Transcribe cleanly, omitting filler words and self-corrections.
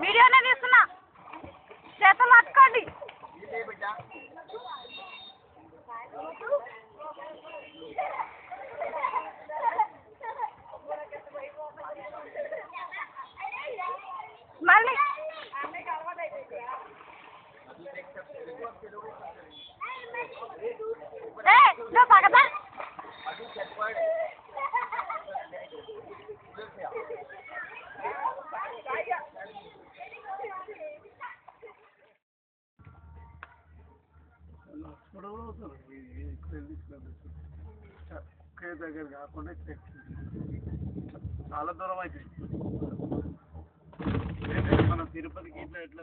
వీడియోనే తీస్తున్నా, చేతులు పట్టుకోండి. మళ్ళీ నువ్వు పక్కదా ఒకే దగ్గర కాకుండా చాలా దూరం అవుతుంది. మనం తిరుపతికి ఇట్లా ఎట్లా